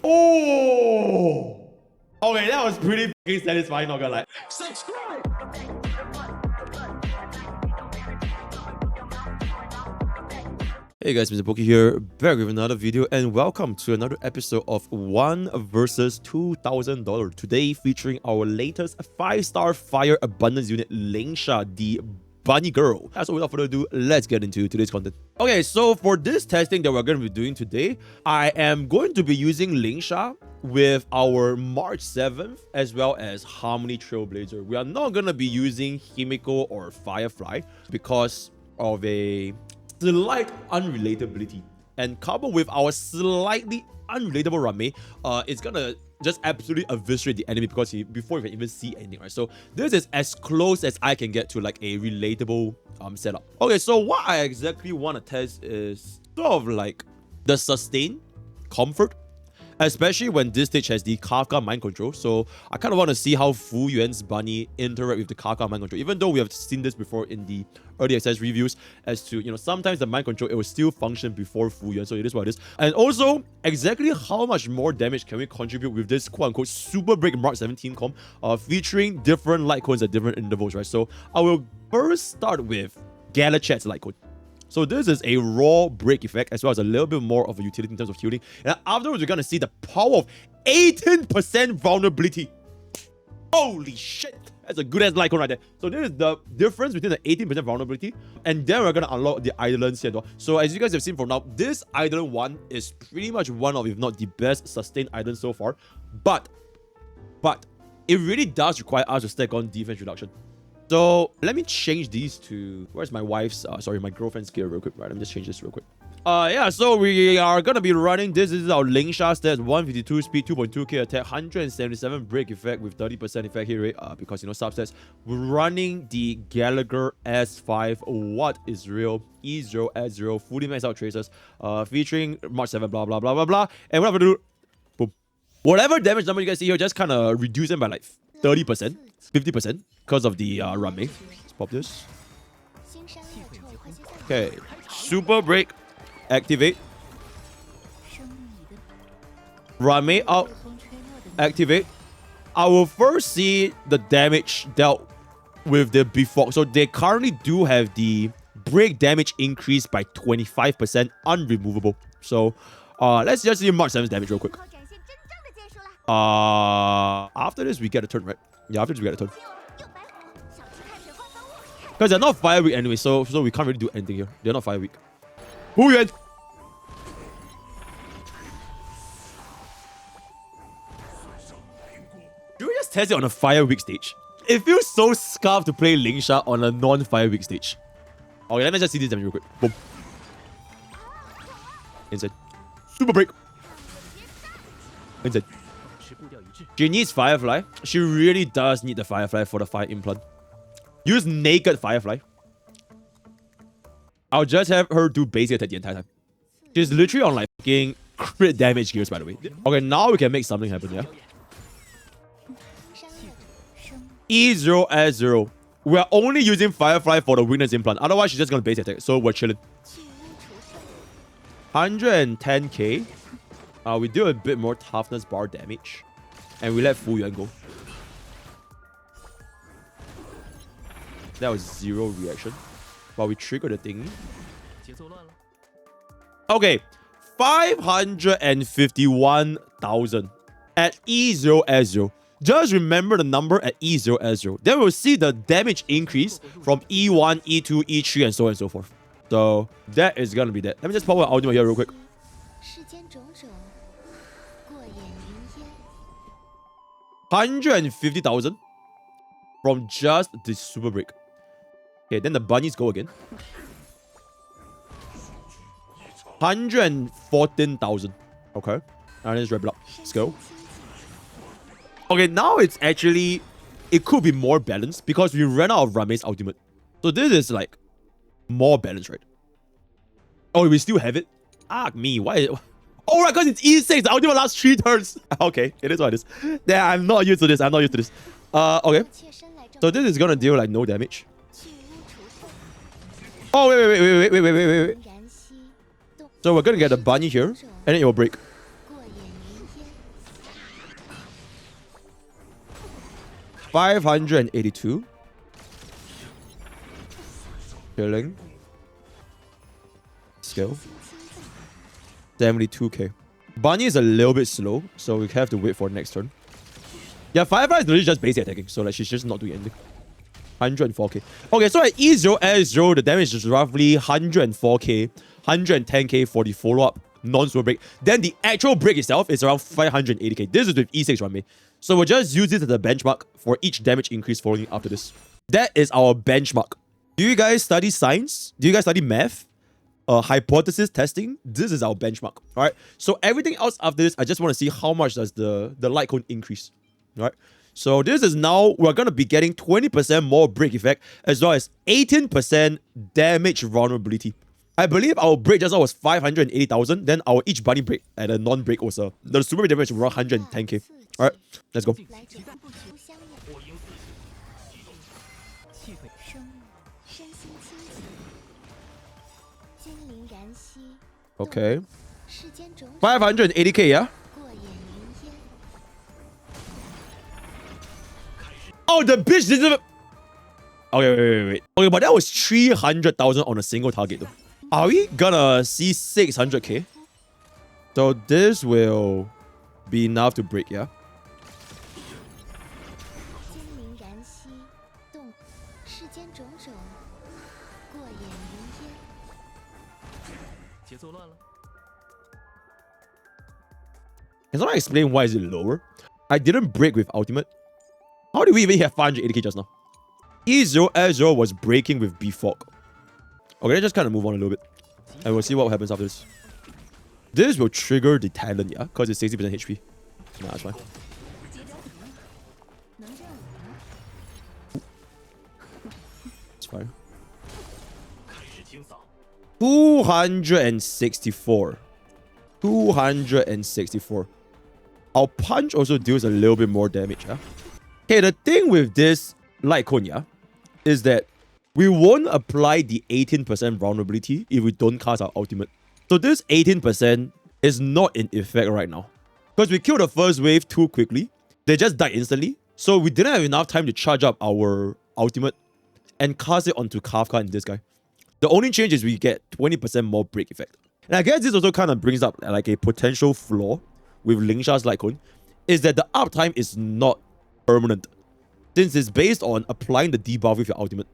Oh! Okay, that was pretty fucking satisfying, not gonna lie. Hey guys, MrPokke here, back with another video, and welcome to another episode of 1 versus $2,000. Today featuring our latest 5-star fire abundance unit, Lingsha, the bunny girl. So without further ado, let's get into today's content. Okay, so for this testing that we're going to be doing today, I am going to be using Lingsha with our March 7th as well as Harmony Trailblazer. We are not going to be using Himiko or Firefly because of a slight unrelatability, and coupled with our slightly unrelatable Rame, it's gonna just absolutely eviscerate the enemy because before you can even see anything, right? So this is as close as I can get to like a relatable setup. Okay, so what I exactly want to test is sort of like the sustain comfort, especially when this stage has the Kaka mind control. So I kind of want to see how Fu Yuan's bunny interact with the Kaka mind control, even though we have seen this before in the early access reviews as to, you know, sometimes the mind control, it will still function before Fu Yuan, so it is what it is. And also, exactly how much more damage can we contribute with this quote-unquote super break Mark 17 comp, featuring different light cones at different intervals, right? So I will first start with Galachet's light cone. So this is a raw break effect as well as a little bit more of a utility in terms of healing. And afterwards, we're going to see the power of 18% vulnerability. Holy shit. That's a good ass light cone right there. So this is the difference between the 18% vulnerability. And then we're going to unlock the Eidolons here. So as you guys have seen from now, this Eidolon 1 is pretty much one of, if not the best sustained Eidolon so far. But it really does require us to stack on defense reduction. So let me change these to, where's my wife's, my girlfriend's gear real quick, right? Let me just change this real quick. Yeah, so we are gonna be running, this is our Lingsha stats, 152 speed, 2.2k attack, 177 break effect with 30% effect hit rate, because, you know, substats. We're running the Gallagher S5, what is real, E0, S0, fully maxed out tracers, featuring March 7, blah, blah, blah, blah, blah. And what I'm gonna do, boom. Whatever damage number you guys see here, just kind of reduce them by like 30%, 50% because of the Rame. Let's pop this. Okay, super break, activate. Rame out, activate. I will first see the damage dealt with the before. So they currently do have the break damage increased by 25%, unremovable. So let's just see March 7's damage real quick. After this, we get a turn, right? Yeah, after this, we get a turn. Because they're not fire weak anyway, so we can't really do anything here. They're not fire weak. Who you? Do we just test it on a fire weak stage? It feels so scuffed to play Lingsha on a non-fire weak stage. Okay, let me just see this damage real quick. Boom. Inside. Super break. Inside. She needs Firefly. She really does need the Firefly for the fire implant. Use naked Firefly. I'll just have her do basic attack the entire time. She's literally on like fucking crit damage gears, by the way. Okay, now we can make something happen, yeah? E0 S0. We're only using Firefly for the weakness implant. Otherwise, she's just gonna basic attack. So we're chilling. 110k. We do a bit more toughness bar damage. And we let Fu Yuan go. That was 0 reaction. But we triggered the thingy. Okay. 551,000 at E0 S0. Just remember the number at E0 S0. Then we'll see the damage increase from E1, E2, E3, and so on and so forth. So that is gonna be that. Let me just pop my ultimate here real quick. 150,000 from just the super break. Okay, then the bunnies go again. 114,000. Okay. And let's wrap it up. Let's go. Okay, now it's actually, it could be more balanced because we ran out of Rame's ultimate. So this is like more balanced, right? Oh, we still have it? Ah, me. Why? Oh, right, because it's E6. The ultimate lasts 3 turns. Okay, it is what it is. Yeah, I'm not used to this. Okay. So this is gonna deal like no damage. Oh, wait. So we're gonna get a bunny here, and then it will break. 582. Killing. Skill. 72k. Bunny is a little bit slow, so we have to wait for next turn. Yeah, Firefly is literally just basic attacking, so like she's just not doing anything. 104k. Okay, so at E0, S0, the damage is roughly 104k, 110k for the follow-up non-super break. Then the actual break itself is around 580k. This is with E6 run, so we'll just use this as a benchmark for each damage increase following after this. That is our benchmark. Do you guys study science? Do you guys study math? Hypothesis testing? This is our benchmark. Alright. So everything else after this, I just want to see how much does the light cone increase. Alright. So this is now, we're going to be getting 20% more break effect as well as 18% damage vulnerability. I believe our break just now was 580,000. Then our each bunny break and a non-break was the super break damage was around 110k. Alright, let's go. Okay. 580k, yeah? Oh, the bitch didn't... Okay, wait. Okay, but that was 300,000 on a single target though. Are we gonna see 600k? So this will be enough to break, yeah? Can someone explain why is it lower? I didn't break with ultimate. How did we even have 580k just now? E0 S0 was breaking with B-Fog. Okay, let's just kind of move on a little bit. And we'll see what happens after this. This will trigger the talent, yeah? Because it's 60% HP. Nah, that's fine. It's fine. 264. 264. Our punch also deals a little bit more damage, yeah? Okay, the thing with this light cone, yeah, is that we won't apply the 18% vulnerability if we don't cast our ultimate. So this 18% is not in effect right now. Because we killed the first wave too quickly. They just died instantly. So we didn't have enough time to charge up our ultimate and cast it onto Kafka and this guy. The only change is we get 20% more break effect. And I guess this also kind of brings up like a potential flaw with Lingsha's light cone, is that the uptime is not permanent, since it's based on applying the debuff with your ultimate.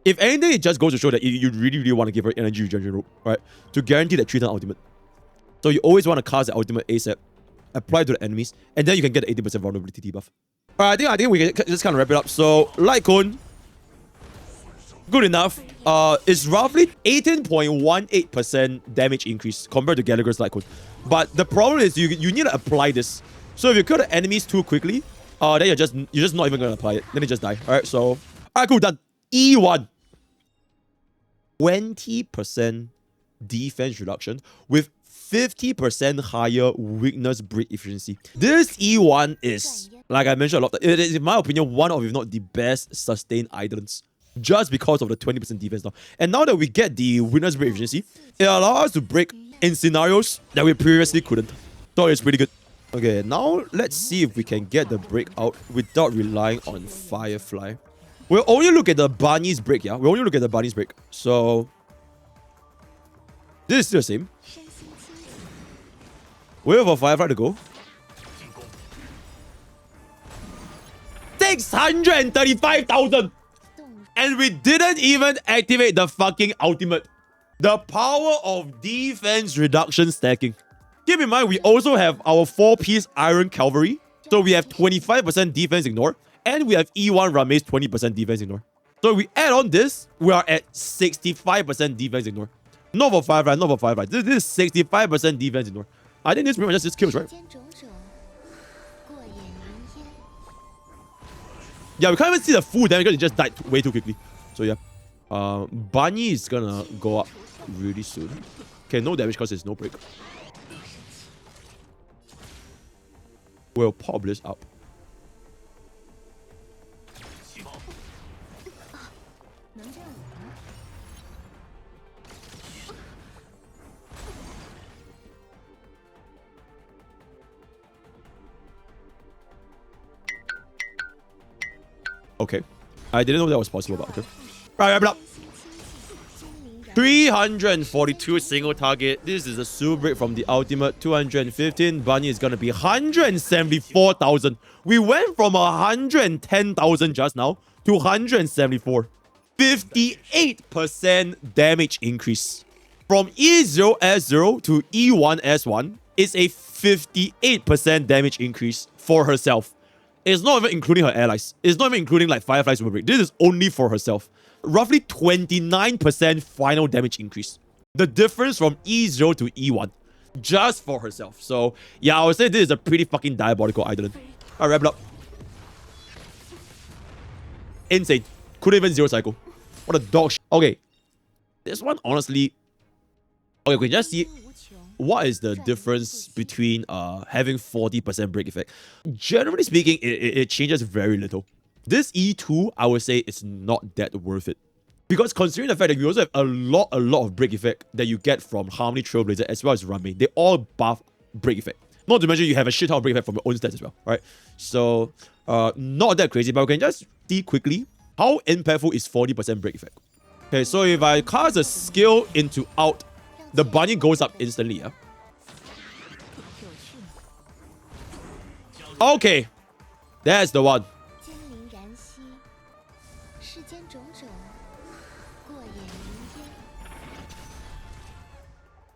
If anything, it just goes to show that you really want to give her energy regeneration rope, right? To guarantee that 3-turn ultimate. So you always want to cast the ultimate ASAP, apply to the enemies, and then you can get the 80% vulnerability debuff. Alright, I think we can just kind of wrap it up. So, light cone, good enough. It's roughly 18.18% damage increase compared to Gallagher's light cone. But the problem is you need to apply this. So if you kill the enemies too quickly, then you're just not even gonna apply it. Then they just die. Alright, so alright, cool, done. E1. 20% defense reduction with 50% higher weakness break efficiency. This E1 is, like I mentioned a lot, it is, in my opinion, one of, if not the best sustained Eidolons. Just because of the 20% defense now. And now that we get the weakness break efficiency, it allows us to break in scenarios that we previously couldn't. So it's pretty good. Okay, now let's see if we can get the break out without relying on Firefly. We'll only look at the bunny's break, yeah? We'll only look at the bunny's break. So this is still the same. Wait for Firefly to go. 635,000! And we didn't even activate the fucking ultimate. The power of defense reduction stacking. Keep in mind, we also have our 4-piece Iron Cavalry. So we have 25% defense ignore. And we have E1 Rame's 20% defense ignore. So we add on this, we are at 65% defense ignore. Not for Firefly, not for Firefly. This is 65% defense ignore. I think this pretty much just kills, right? Yeah, we can't even see the full damage because it just died way too quickly. So yeah. Bunny is gonna go up really soon. Okay, no damage because there's no break. We'll pop this up. Okay. I didn't know that was possible, but okay. Alright, wrap it up. 342 single target. This is a super break from the ultimate. 215. Bunny is gonna be 174,000. We went from 110,000 just now to 174. 58% damage increase. From E0S0 to E1S1 is a 58% damage increase for herself. It's not even including her allies. It's not even including like Firefly Super Break. This is only for herself. Roughly 29% final damage increase. The difference from E0 to E1. Just for herself. So, yeah, I would say this is a pretty fucking diabolical Eidolon. Alright, wrap it up. Insane. Couldn't even zero cycle. What a dog shit. Okay. This one, honestly... Okay, we can just see... What is the difference between having 40% break effect? Generally speaking, it changes very little. This E2, I would say, is not that worth it. Because considering the fact that you also have a lot of break effect that you get from Harmony Trailblazer as well as Runmei, they all buff break effect. Not to mention you have a shit ton of break effect from your own stats as well, right? So, not that crazy, but we can just see quickly how impactful is 40% break effect. Okay, so if I cast a skill into out, the bunny goes up instantly, yeah? Okay. That's the one.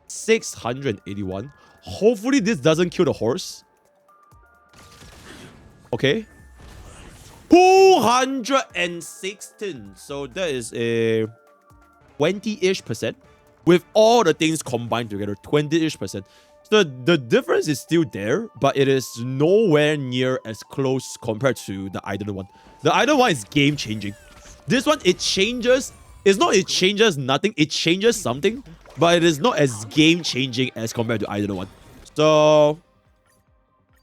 681. Hopefully this doesn't kill the horse. Okay. 216. So that is a 20-ish%. With all the things combined together, 20-ish%. So the difference is still there, but it is nowhere near as close compared to the Eidolon one. The Eidolon one is game-changing. This one, it changes... It's not it changes nothing, it changes something, but it is not as game-changing as compared to Eidolon one. So...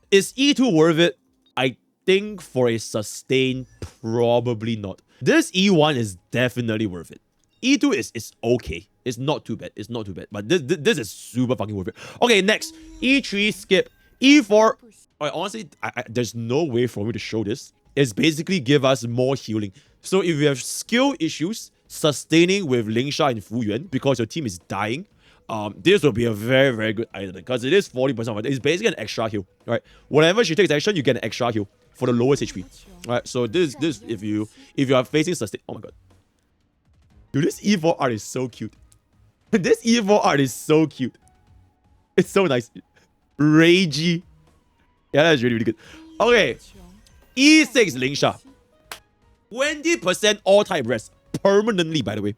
Is E2 worth it? I think for a sustain, probably not. This E1 is definitely worth it. E2 is okay. It's not too bad. It's not too bad. But this is super fucking worth it. Okay, next. E3 skip. E4. Honestly, there's no way for me to show this. It's basically give us more healing. So if you have skill issues, sustaining with Lingsha and Fu Yuan because your team is dying, this will be a very, very good item because it is 40% of it. It's basically an extra heal. Right? Whenever she takes action, you get an extra heal for the lowest HP. Right? So this if you are facing sustain. Oh my god. Dude, this E4 art is so cute. This E4 art is so cute. It's so nice. Ragey. Yeah, that's really, really good. Okay. E6 Lingsha. 20% all-type rest. Permanently, by the way.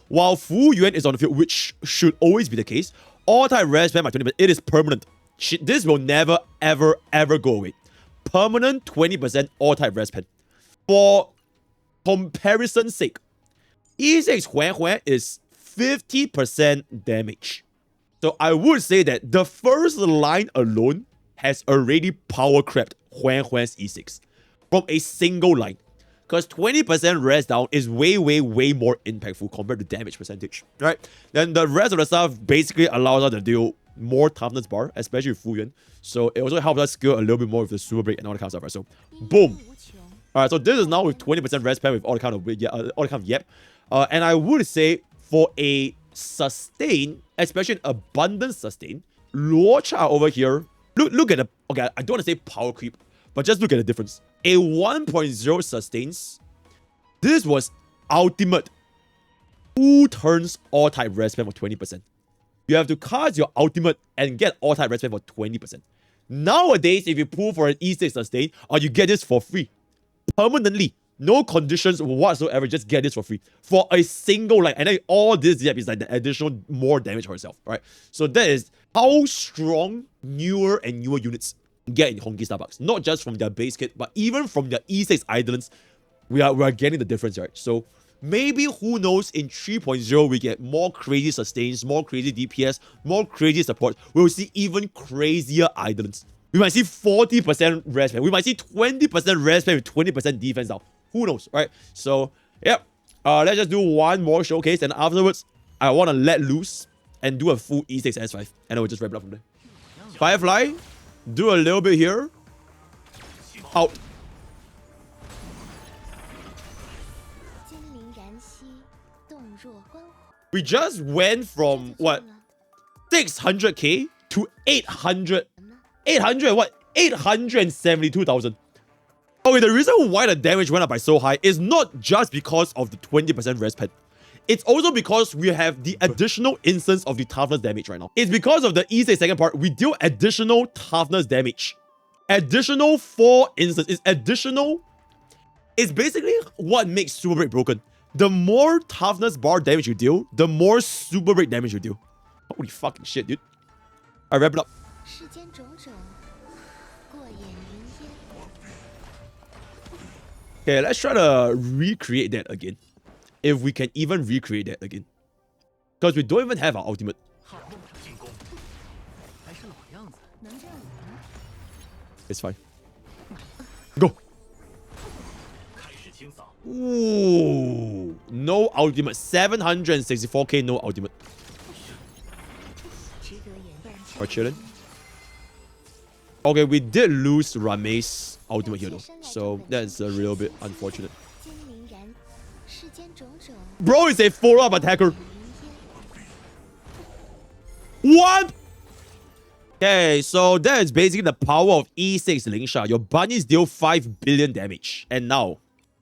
While Fu Yuan is on the field, which should always be the case, all-type rest spam by 20%. It is permanent. This will never, ever, ever go away. Permanent 20% all-type rest pen. For comparison's sake, E6 Huan Huan is 50% damage. So I would say that the first line alone has already power crept Huan Huan's E6 from a single line. Because 20% rest down is way, way, way more impactful compared to damage percentage. Right? Then the rest of the stuff basically allows us to deal more toughness bar, especially with Fu Yuan. So it also helps us scale a little bit more with the super break and all that kind of stuff. Right? So boom. Alright, so this is now with 20% rest pen with all the kind of yep. And I would say for a sustain, especially an abundant sustain, Luocha over here, look at the, okay, I don't want to say power creep, but just look at the difference. A 1.0 sustains, this was ultimate 2 turns all-type rest pen for 20%. You have to cast your ultimate and get all-type rest pen for 20%. Nowadays, if you pull for an E6 sustain, you get this for free. Permanently. No conditions whatsoever, just get this for free. For a single line. And then all this yep is like the additional more damage for herself, right? So that is how strong newer and newer units get in Honkai Starbucks. Not just from their base kit, but even from their E6 Eidolons, we are getting the difference, right? So maybe, who knows, in 3.0 we get more crazy sustains, more crazy DPS, more crazy support. We'll see even crazier Eidolons. We might see 40% rest pen. We might see 20% rest pen with 20% defense down. Who knows, right? So, yep. Let's just do one more showcase, and afterwards, I want to let loose and do a full E6 S5. And then we'll just wrap it up from there. Firefly, do a little bit here. Out. We just went from, what, 600k to 800. 800 what? 872,000. Okay, the reason why the damage went up by so high is not just because of the 20% res pen. It's also because we have the additional instance of the toughness damage right now. It's because of the E6 second part, we deal additional toughness damage. Additional 4 instance. It's additional. It's basically what makes Super Break broken. The more toughness bar damage you deal, the more Super Break damage you deal. Holy fucking shit, dude. Alright, wrap it up. Okay, let's try to recreate that again. If we can even recreate that again. Because we don't even have our ultimate. It's fine. Go! Ooh, no ultimate. 764k, no ultimate. We're chilling. Okay, we did lose Rame's ultimate here though. So that's a little bit unfortunate. Bro is a 4-up attacker. What? Okay, so that is basically the power of E6 Lingsha. Your bunnies deal 5 billion damage. And now,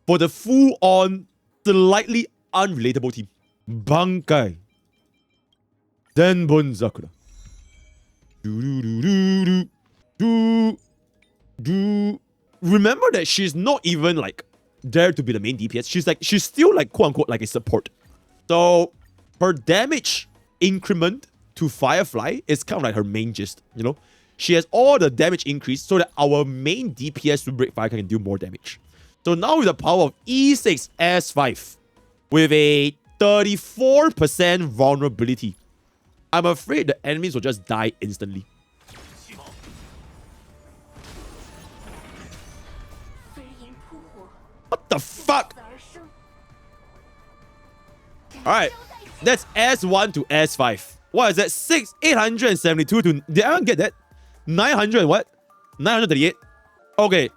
for the full-on, slightly unrelatable team. Honkai. Denbon Sakura. Remember that she's not even like there to be the main DPS. She's still like quote unquote like a support. So her damage increment to Firefly is kind of like her main gist, you know? She has all the damage increase so that our main DPS to break fire can do more damage. So now with the power of E6 S5 with a 34% vulnerability, I'm afraid the enemies will just die instantly. What the fuck? Alright, that's S1 to S5. What is that? 872 to... Did I get that? 900 and what? 938? Okay.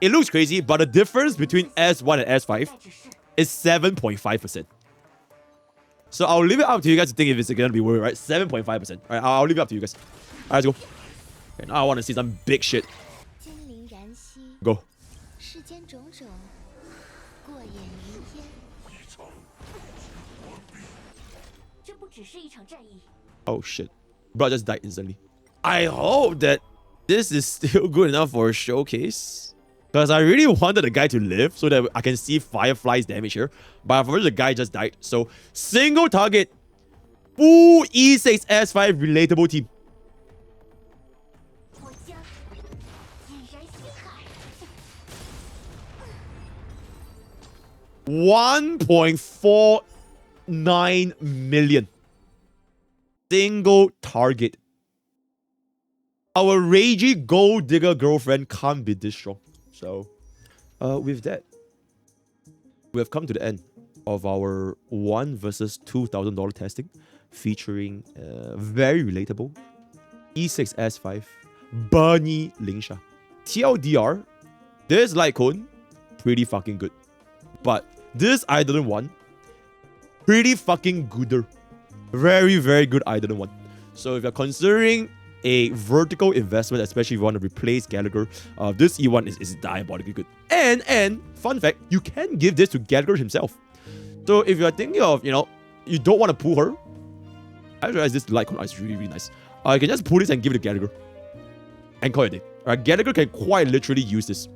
It looks crazy, but the difference between S1 and S5 is 7.5%. So I'll leave it up to you guys to think if it's going to be worth it, right? 7.5%. Alright, I'll leave it up to you guys. Alright, let's go. Okay, now I want to see some big shit. Go. Oh shit. Bro just died instantly. I hope that this is still good enough for a showcase. Because I really wanted the guy to live so that I can see Firefly's damage here. But unfortunately the guy just died. So single target. Full E6 S5 relatable team. $1.49 million. Single target. Our ragey gold digger girlfriend can't be this strong. So, with that, we have come to the end of our $1 versus $2,000 testing, featuring very relatable E6 S5 Bunny Lingsha. TLDR, this light cone, pretty fucking good. But this Eidolon one, pretty fucking gooder. Very, very good Eidolon one. So if you're considering a vertical investment, especially if you want to replace Gallagher, this E1 is diabolically good. And fun fact, you can give this to Gallagher himself. So if you're thinking of, you know, you don't want to pull her, I realize this light cone is really, really nice. You can just pull this and give it to Gallagher. And call it a day. Alright, Gallagher can quite literally use this.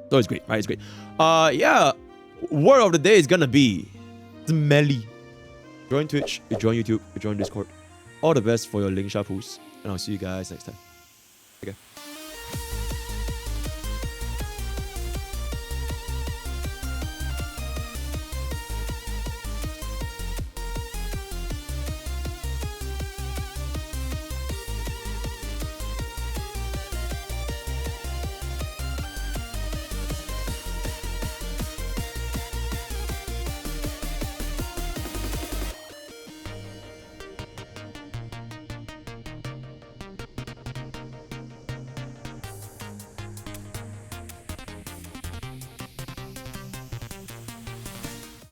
So it's great, right? It's great. Yeah. Word of the day is gonna be smelly. Join Twitch, you join YouTube, you join Discord. All the best for your Lingsha pools. And I'll see you guys next time. Okay.